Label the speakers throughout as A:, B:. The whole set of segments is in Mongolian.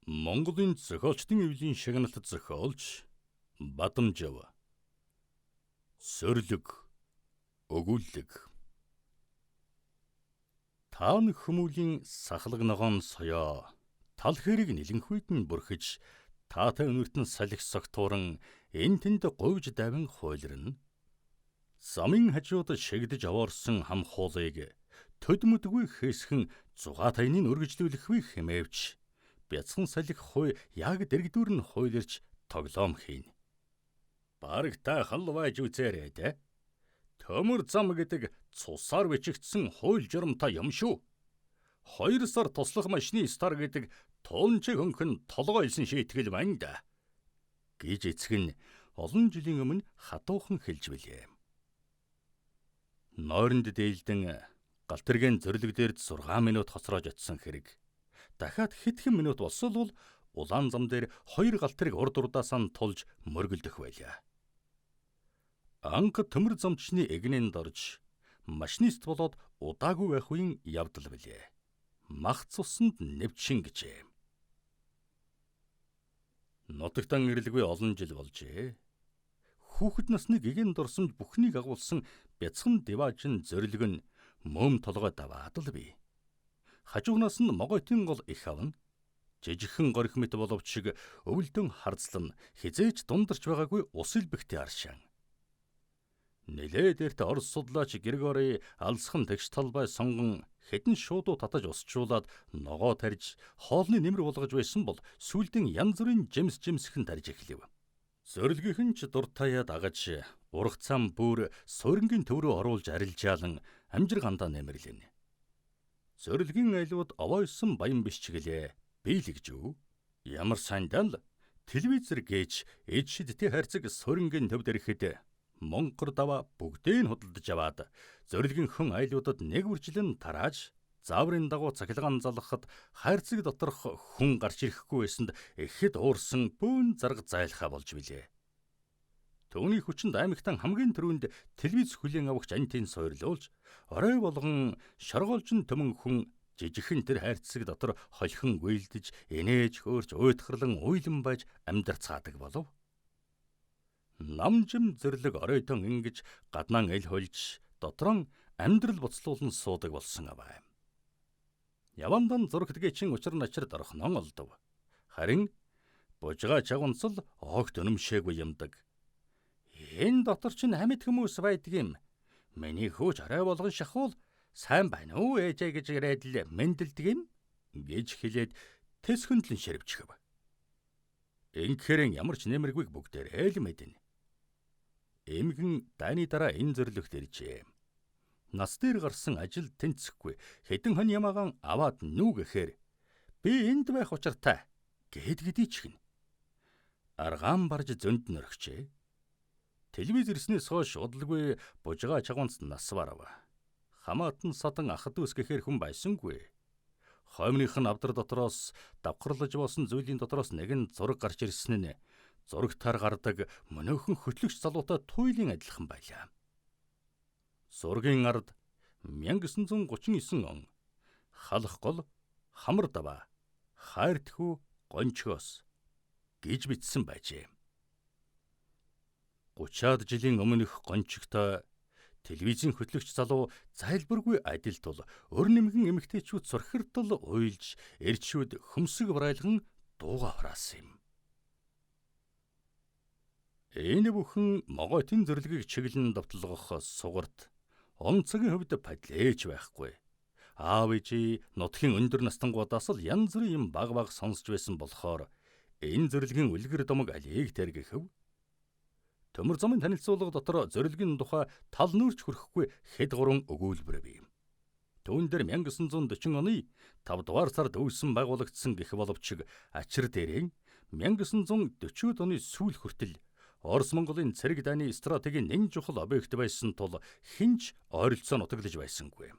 A: Монголын зохиолчдын эвлийн шагналт зохиолч Бадамжав. Сөрлөг, өгүүлэг. Таан хүмүүлийн сахлаг ногоон соёо тал хэрэг нэлэнхүйд нь бүрхэж таатай өнөртөн салхи согтууран энэ тэнд говьж давин хуйлрна. Замын хажууд шигдэж аваарсан хам хуулыг төдмөдгүй хийсхэн зугаа тайныг өргөжлүүлэхүй хэмээвч бяцхан салхи хуй яг дэрэгдүүр нь хуйларч тоглоом хийнэ. Бараг та халвайж үзээрэй дээ. Төмөр зам гэдэг цусаар бичигдсэн хууль журамтай юм шүү. 2 сар туслах машины стар гэдэг туулчиг хөнхөн толгойлсон шийтгэл байна да. Гэж эцэг нь олон жилийн өмнө хатуухан хэлж билээ. Нойронд дээлдэн галтэргийн зөрлөг дээр 6 минут хоцроож очсон хэрэг. Дахиад хэдхэн минут болсол бол улаан зам дээр 2 галтэрэг урд урдаасаа тулж мөргөлдөх байлаа. Анх төмөр замчны эгнээнд орж машинист болоод удаагүй байх үеийн явдал билээ. Мах цуснд нэвчин гэжээ. Нутагтан ирэлгүй олон жил болжээ. Хүүхэд насны гэгээн дурсамж бүхнийг агуулсан бяцхан диваажин зөрлөг нь мөм толгой даваад л бий. Хажуунаас нь могойтын гол их авна. Жижигхэн горих мэт боловч шиг өвөлдөн харцлан хизээч дундарч байгаагүй ус илбэгтэй аршаан. Нэлээд эрт Орос судлаач Григорий алсхан тэгш талбай сонгон хэдэн шуудуу татаж усчуулаад ногоо тарьж хоолны нэмэр болгож байсан бол сүүлдэн янз бүрийн жимсхэн тарьж эхлэв. Зөрлөгийнхэн ч дуртаяа дагаж урах цам бүр суурингийн төв рүү оруулж арилжаалан амжиргандаа нэмэрлэнэ. Зөрлөгийн айлууд овойсон баян биш ч гэлээ. Бийлэгж үү? Ямар сандал телевизэр гэж эд шидтэй хайрцаг суурингийн төв дэрхэд Монгор даваа бүгдийг нь худалдаж аваад зөрлөгийн хүн айлуудад нэг үржилэн тарааж зааврын дагуу цахилгаан залгахад хайрцаг доторх хүн гарч ирэхгүй байсанд ихэд уурсан бүүн зарга зайлхаа болж билээ. Төвний хүчинд аймагтан хамгийн түрүүнд телевиз хүлээн авахч антийн сойрлуулж орой болгон шоргоолжин төмөн хүн жижигхэн тэр хайрцаг дотор холхон гүйлдэж инээж хөөрч уйтгарлан уйлан байж амьдарцгаадаг болов. Намжим зөрлөг оройтон ингэж гаднаан эл хольж дотрон амьдрал буцлуулан суудаг болсон аваа. Явандан зургтгээчин учир начир дорхнон олдов. Харин бужгаа чагунцал огт өнөмшөөгүй юмдаг. Энэ дотор чинь хамт хүмүүс байдаг юм. Миний хөөж орой болгон шахуул сайн байна уу ээжээ гэж ирээд л мэндэлдэг юм гэж хэлээд тэсхэндлэн ширвчихв. Инхээр ямар ч нэмэргүй бүгдээрээ л мэднэ. Эмгэн дайны дараа энэ зөрлөгт иржээ. Нас дээр гарсан ажил тэнцэхгүй хэдэн хон ямаагаан аваад нүү гэхээр би энд байх учиртай гэдгийд чихнэ. Аргаан барж зөнд нөргчээ. Телевиз ирснээс хойш удалгүй бужгаа чагуунц нас барав. Хамаатан садан ах дүүс гэхээр хүн байсангүй. Хоймных нь авдар дотроос давхарлаж боосон зүйлийн дотроос нэг нь зураг гарч ирсэн нь зурагтаар гардаг мөнөөхөн хөтлөгч залуутай туйлын адилхан байлаа. Зургийн ард 1939 он халах гол хамар даваа хайртхүү гончгоос гэж бичсэн байжээ. 30-аад жилийн өмнөх гончигтой телевизийн хөтлөгч залуу зайлбаргүй адил тул өр нэмгэн эмэгтэйчүүд сурхирдал уйлж эрчүүд хөмсөг барайлган дууга хураасан юм. Энэ бүхэн могойтын зөрлөгийг чиглэн давталгах сугарт онцгийн хувьд падлээч байхгүй. Аав ээжи нутгийн өндөр настангуудаас л янз бүрийн юм баг сонсч байсан болохоор энэ зөрлөгийн үлгэр домог алийг тэргэхэв. Төмөр замын танилцуулга дотор зөрлөгийн тухай тал нүүрч хүрэхгүй хэд гурван өгүүлбэр бий. Түүн дээр 1940 оны 5 дугаар сард өвсөн байгуулагдсан гэх боловч ачир дээрээ 1940-д оны сүүл хүртэл Орос Монголын цэрэг дайны стратегийн нэн чухал объект байсан тул хинч ойролцоо нутаглаж байсангүй.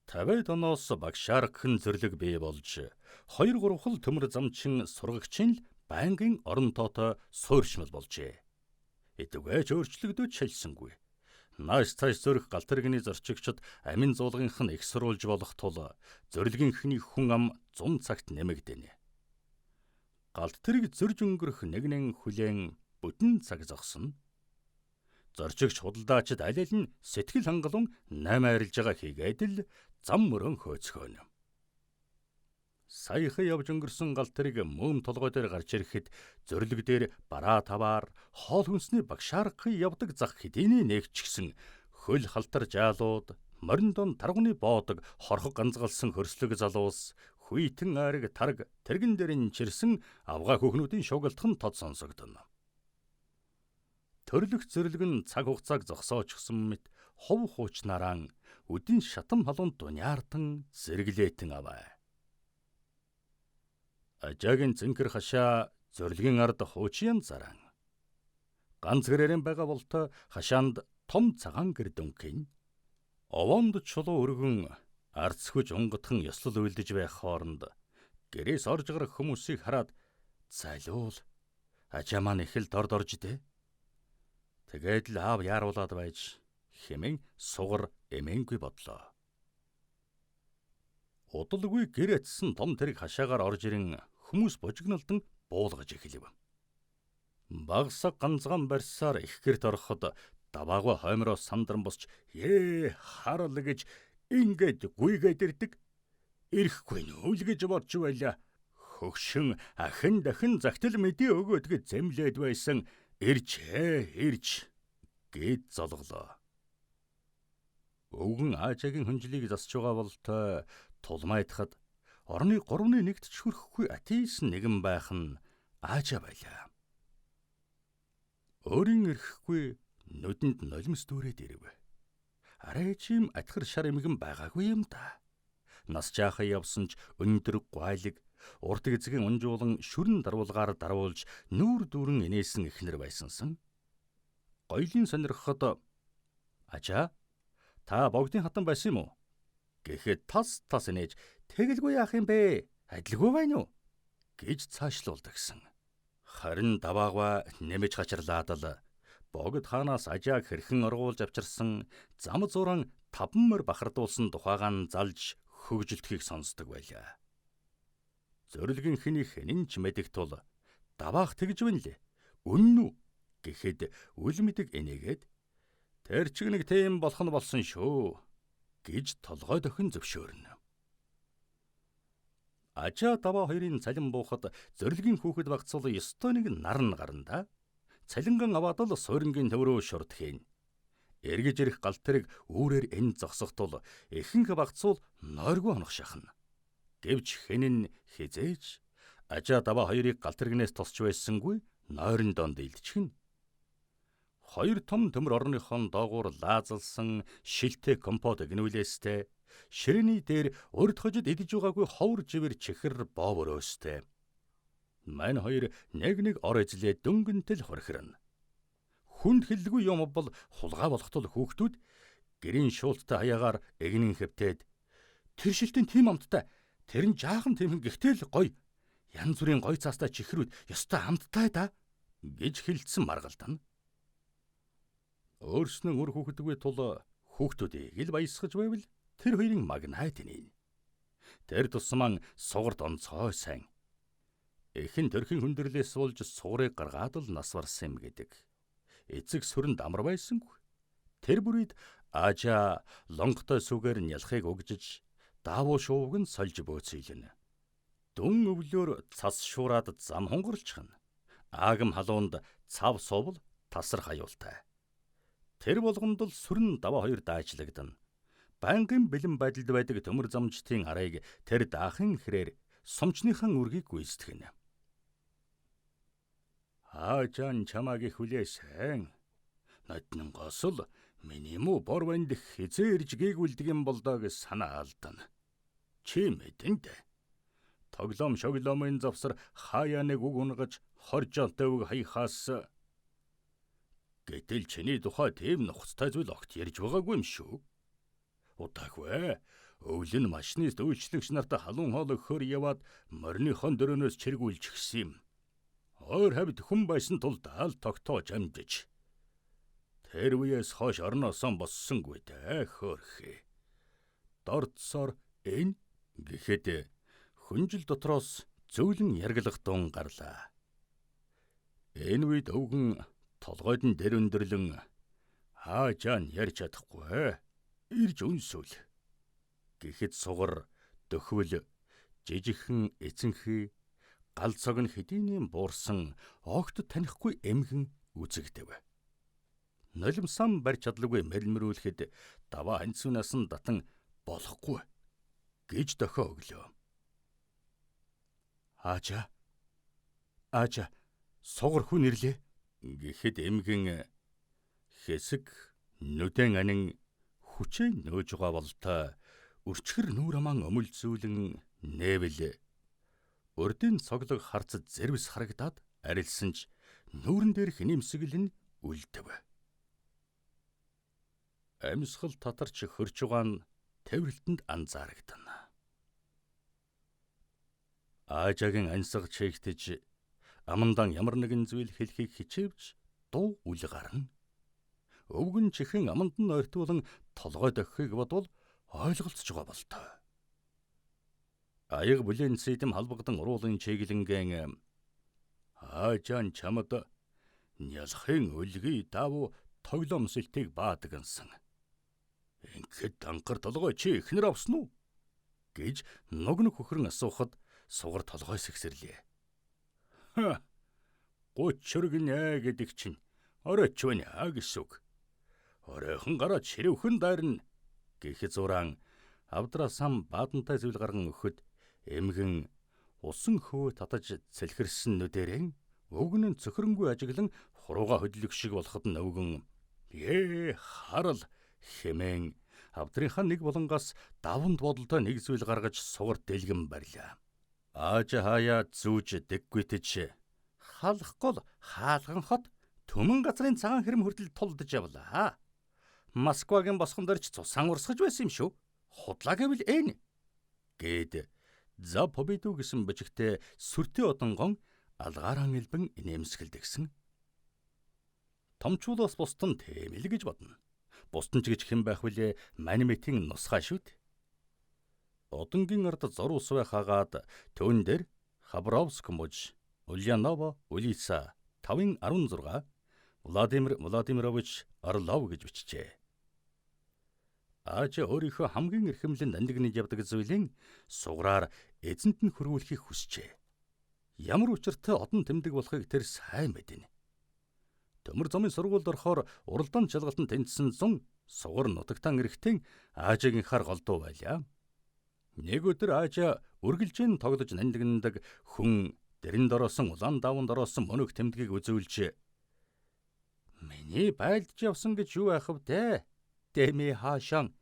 A: 50-д оноос багшаархан зөрлөг бий болж 2-3 хол төмөр замчин сургагчин л байнгын орон тоотой суурьшмал болжээ. Эдгэж өөрчлөгдөж шалсангүй. Нааш цааш зөрөх галтэргийн зорчигчд амин зуулгынх нь их сурулж болох тул зөрлөгийнхний хүн ам 100 цагт нэмэгдэнэ. галт тэрэг зөрж өнгөрөх нэгэн хүлээн бүтэн цаг зогсно. Зорчигч худалдаачид аль аль нь сэтгэл хангалуун найм арилж байгаа хийгээд л зам мөрөн хөөцгөөнө. Саяхан явж өнгөрсөн галт тэрэг мөм толгой дээр гарч ирэхэд зөрлөг дээр бараа таваар хоол хүнсний багшаархын явдаг зах хэдийний нээгчгсэн хөл халтар жаалууд, морин дон таргуны боодог хорхог ганцгалсан хөрслөг залуус, хүйтэн айраг тарг тэргэн дээр нь чирсэн авгаа хөхнүүдийн шугалтхан тод сонсогдоно. Төрлөх зөрлөг нь цаг хугацааг зогсоочсон мэт хов хуучнараа үдин шатам халуун дуниартан зэрэглээтэн аваа. Ажаагийн зэнхэр хашаа зөрлөгийн ард хуучийн заран. Ганц гэрээрэн байгаа болтой хашаанд том цагаан гэр дүнхэн. Овоонд чулуу өргөн арцхүж унгатхан ёслол уйлдэж байх хооронд гэрээс орж гарах хүмүүсийг хараад залуул ажаа маань их л дорд орж дээ. Тэгээд л аав яаруулаад байж хэмээн сугар эмээнгүй бодлоо. Удалгүй гэр атсан том тэрэг хашаагаар орж ирэн хүмүүс бужигналдан буулгаж эхлэв. Багсаг ганцхан барьсаар их гэрт ороход даваагаа хоймроо сандран босч харал гэж ингээд гүйгээд ирдэг. Ирэхгүй нүүл гэж бодж байла. Хөгшин ахин дахин загтал мэдээ өгөөд гэж зэмлээд байсан. Ирж гээд золглоо. Өвгөн аажаагийн хүнжлийг засч байгаа болтой тулмайдахад орны 3-1-т ч хүрэхгүй атеис нэгэн байх нь аажаа байлаа. Өөрийн ирэхгүй нүдэнд нулимс дүүрээд ирэв. Арай чим атгар шар эмгэн байгаагүй юм да. Нас жаахан явсан ч өндөр гуайлаг урт эзгийн унжуулан шүрэн дарвуулгаар дарвуулж нүүр дүүрэн инээсэн эхнэр байсансан. Гоёлын сонирхоход "Ажаа, та богдын хатан байсан юм уу?" гэхэд тас инээж "Тэгэлгүй яах юм бэ? Адилгүй байна уу?" гэж цаашлуулдаг гисэн. Харин даваагаа нэмэж хачирлаад л богд хаанаас ажааг хэрхэн оргуулж авчирсан зам зуран таван мөр бахардуулсан тухайгаа нь залж хөгжилтхийг сонсдог байлаа. Зөрлөгийн хэнийх нэнч мэдэх тул даваах тэгж байна лээ. Үнэн үү гэхэд үл мэдэг энийгээд "Тэр чиг нэг тийм болох нь болсон шүү" гэж толгой дохин зөвшөөрнө. Ажаа даваа хоёрын цалин буухад зөрлөгийн хүүхэд багцуул ёстой нэг наран гарна. Цалинган аваад л суйрынгийн төв рүү шурд хийн. Эргэж ирэх галт тэрэг үүрээр энэ зогсохтул ихэнх багцуул нойргүй хонох шахна. Гэвч хэнэн хизээж ажаа даваа хоёрыг галт тэрэгнээс тусч байсангүй нойрон донд илдчихнэ. Хоёр том төмөр орныхон доогуур лаазалсан шилтэй компот гинүүлээстэй, ширээний дээр урд хожид идэж байгаагүй ховор живэр чихэр боовор өстэй. Мань хоёр нэг ор эзлээ дөнгөнтэй л хорхирна. Хүнд хэллгүй юм бол хулгай болохтол хүүхдүүд гэрийн шуулттай хаягаар эгнэн хэвтээд "Тэр шилтэн тийм амттай, тэр нь жаахан тэмхэн гихтэл гоё. Янз бүрийн гоё цаастай чихрүүд ёстой амттай да" гэж хэлсэн маргалдана. Өөрснөө үр хүүхдгүй тул хүүхдүүдийг ил баясгаж байвал тэр хоёрын магнайт нэ. Тэр тусман сугарт онцгой сайн. Эхэн төрхийн хүндрэлээс болж суурыг гаргаад л нас барсан юм гэдэг. Эцэг сүрэнд амар байсангүй. Тэр бүрийд ажаа лонготой сүгээр нь ялахыг угжиж, даавуу шуувг нь сольж бөөцөйлөнө. Дүн өвлөөр цас шуураад зам хонголчхна. Аагам халуунд цав суувал тасар хаюултай. Тэр болгонд л сүрэн даваа хоёр даажлагдана. Байнгын бэлэн байдалд байдаг төмөр замжтын арайг тэр даахын хэрээр сумчныхан үргийг гүйцэтгэнэ. "Аажаан чамааг их хүлээсэн. Нотнонгоос л миний муу бор банд хизээ ирж гээгүүлдэг юм бол доо гэж санаа алдана. Чи мэдэн дээ. Тоглоом шоглоомын завсар хаяа нэг үг унгаж хоржоолтой үг хаяхаас гэтэл чиний тухай тийм нухацтай зүйл огт ярьж байгаагүй юм шүү. Удаагүй өвлөн машинист үйлчлэгч нартай халуун хоол өгөхөөр яваад морныхон дөрөнөөс чиргүүлж гисэн юм. Өөр хавьд хүн байсан тул даал тогтоож амжиж. Тэр үеэс хойш орноосоо боссонгүй дээ хөөрхий. Дордсоор энэ гэхэд хүнжил дотроос зөөлөн яргалах дун гарлаа. Энэ үед өвгөн толгойд нь дээр өндөрлөн хаажаа нь ярьж чадахгүй ирж өнсөөл гэхэд сугар дөхвөл жижигхэн эцэнхий гал цог нь хэдийнийн буурсан огт танихгүй эмгэн үзэгдэв. Нулимсам барь чадлагүй мэлмэрүүлэхэд даваа ханцуунаас нь татан болохгүй гэж дохио өглөө. Аажа сугар хүн ирлээ гэхэд эмгэн хэсэг нүдэн анин хүчээ нөөж байгаа болтой өрчгөр нүүр аман өмөлзүүлэн нээвэл урдын цоглог харц зэрвс харагдаад арилсан ч нүүрэн дээрх нэмсгэл нь үлдэв. Амьсгал татарч хөрж байгаа нь тэврэлтэнд анзаарагдана. Аажагийн ансаг чээгтэж амандан ямар нэгэн зүйл хэлхийг хичээвч дуу үл гарна. Өвгөн чихэн аманд нь ойртуулан толгой дохихыг бодвол ойлголцож байгаа болтой. Аяг бүлээн сэдэм халбагдан уруулын чиглэнгэн аажаан чамд нялхын өлгий давуу тоглоомсөлтийг баадгансан. Ингээд анхар толгой чи ихнэр авсан уу гэж ногног хөхрөн асуухад сугар толгой сэгсэрлээ. 30 нэ гэдэг чинь оройч байна гэсэн үг. Оройхон гараад ширвхэн дайрна гэхэд зуран авдраасан баадантай зүйл гарган өгөхөд эмгэн усан хөө татаж цэлхэрсэн нүдэрэн өвгөн нь цөхрөнгүй ажиглан хурууга хөдлөх шиг болоход нь өвгөн харал хэмээн авдрынхаа нэг болонгоос даванд бодолтой нэг зүйл гаргаж сугар дэлгэн барьлаа. Аажа хаяа зүүж дэггүйтэж халах гол хаалган хот төмөн газрын цагаан хэрэм хүртэл тулдж явлаа. Москвагийн босгон дөрч цусан урсгаж байсан юм шүү. Худлаа гэвэл энэ гэд за победу гэсэн бичгтээ сүртэй одонгон алгааран элбэн нэмсгэлдэгсэн. Томчуулаас бусдын тэмэл гэж бодно. Бусдын ч гэж хэн байх вүлээ манимэтийн нусгай шүт. Одонгийн ард зоруус бай хагаад төвөн дээр Хабаровск мужи Ульянова Улица 5-16 Владимир Владимирович Орлов гэж бичжээ. Аажа өөрийнхөө хамгийн эрхэмлэн андигныг явдаг зүйлийн сугараар эзэнт нь хөрвүүлэхийг хүсжээ. Ямар учиртай одон тэмдэг болохыг тэр сайн мэднэ. Төмөр замын сургуульд орохоор уралдаан жалгалтанд тэнцсэн зун сугар нутагтан эрэхтэн аажаагийнхаар голдуу байлаа. Нэг өдөр аажа үргэлжийн тоглож нандиндаг хүн дэрэнд ороосон улаан даванд ороосон мөнөг тэмдгийг үзүүлж миний байлдж явсан гэж юу яахав те? Дэми хаашан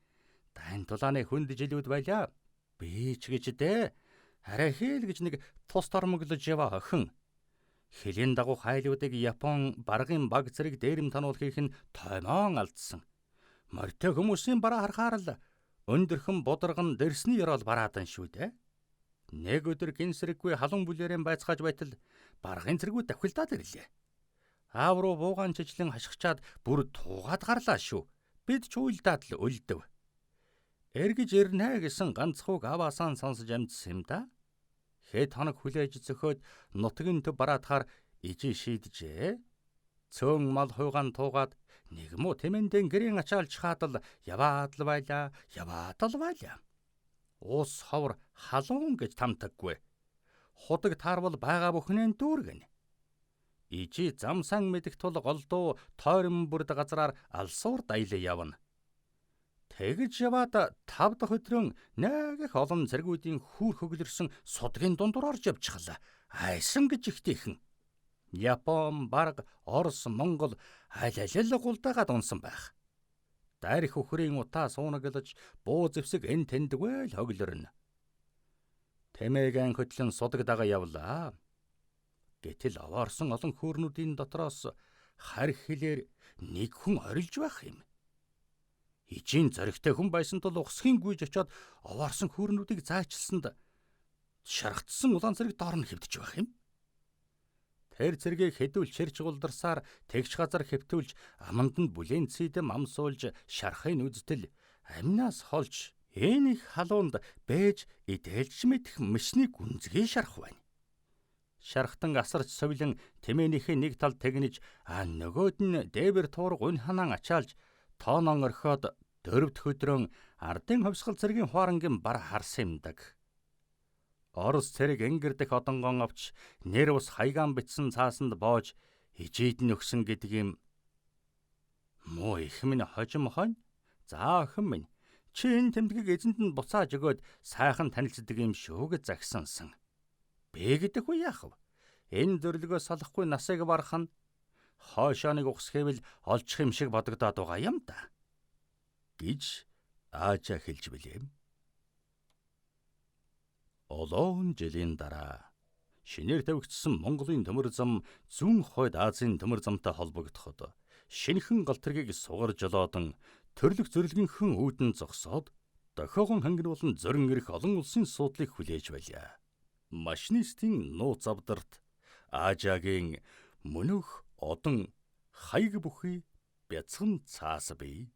A: тань тулааны хүнд жилүүд байлаа. Би ч гэж дээ. Арай хэл гэж нэг тус тормоглож яваа охин. Хэлийн дагуу хайлуудыг Япон баргын баг зэрэг дээрэм тануулахыг нь тоймоон алдсан. Морьтой хүмүүсийн бараа харахаар л өндөрхөн бударган дэрсний ёроол бараадан шүү дээ. Нэг өдөр гинсрэггүй халуун бүлээрэн байцгааж байтал баргын зэргүүд давхилдаад ирлээ. Аав руу буугаан чижлэн хашгичаад бүр туугаад гарлаа шүү. Бид ч уйлдаад л өлдөв. Эргэж ирнэ гэсэн ганцхууг аваасаа сонсож амжсан юм да. Хэд хоног хүлээж зөхөөд нутгийн төв бараадахаар ижи шийдэжээ. Цөөн мал хуйгаан туугаад нэг муу тэмэндэн гэрийн ачаалж хаадал яваад л байлаа. Уус ховор халуун гэж тамтаггүй. Худаг таарвал байгаа бүхнээ дүүргэн. Ижи замсан мэдэх тул голдуу тойрон бүрд газраар алсуур дайлаа явна. Тэгж яваад 5 дахь өдрөн нэг их олон зэргүүдийн хүүр хөглөрсөн судгийн дундуур орж явчихлаа. Айсан гэж ихтэйхэн. Япон, Бараг, Орос, Монгол аль гулдаагаад унсан байх. Дайрх өхрийн утаа суунаглаж буу зэвсэг эн тэндгүй л хөглөрнө. Тэмээгэн хөтлөн судаг дага явлаа. Гэтэл аваарсан олон хөөрнүүдийн дотроос харь хэлээр нэг хүн орилж байх юм. Ижийн зоригтой хүн байсан тул ухсхийн гүйж очиод аваарсан хөөрнүүдийг заачилсанд шаргацсан улаан зэрэг доор нь хэвдэж байх юм. Тэр зэргийг хэдүүлж хэрж гулдарсаар тэгш газар хэвтүүлж аманд нь бүлээн цэдэм амсуулж шарахын үздэл амнаас холж энэ их халуунд бэж идэлж мэдэх мөсний гүнзгий шарах байна. Шархтан асарч совилан тэмээнийхээ нэг тал тэгнэж нөгөөд нь дээвэр туурга унь ханаан ачаалж тоонон орхиод дөрөвд хөдрөн ардын хувьсгал цэргийн хуарангийн бар харсан юмдаг. Орос цэрэг энгэрдэх одонгон авч нэр ус хаягаан битсэн цаасанд боож ижид нь өгсөн гэдэг юм. Муу их минь хожим хонь. За охин минь, чи энэ тэмдгийг эзэнд нь буцааж өгөөд сайхан танилцдаг юм шүү гэж загсансан. Би гэдэг үе яах вэ? Энэ зөвлөгөө салахгүй насыг барах нь хоошооныг ухсхэвэл олчих юм шиг бодогдоод байгаа юм да. Гэж Аажа хэлж билээ. Олон жилийн дараа шинээр тавигдсан Монголын төмөр зам зүүн хойд Азийн төмөр замтай холбогдоход шинэхэн галтэргийг сугар жолоодон төрлөх зөвлөгөнхөн үүдэн зогсоод дохиогон хангин болон зорин ирэх олон улсын суудлыг хүлээж байлаа. Машинистын нууц авдарт Аажагийн мөнөх одон хаяг бүхий бяцхан цаас бий.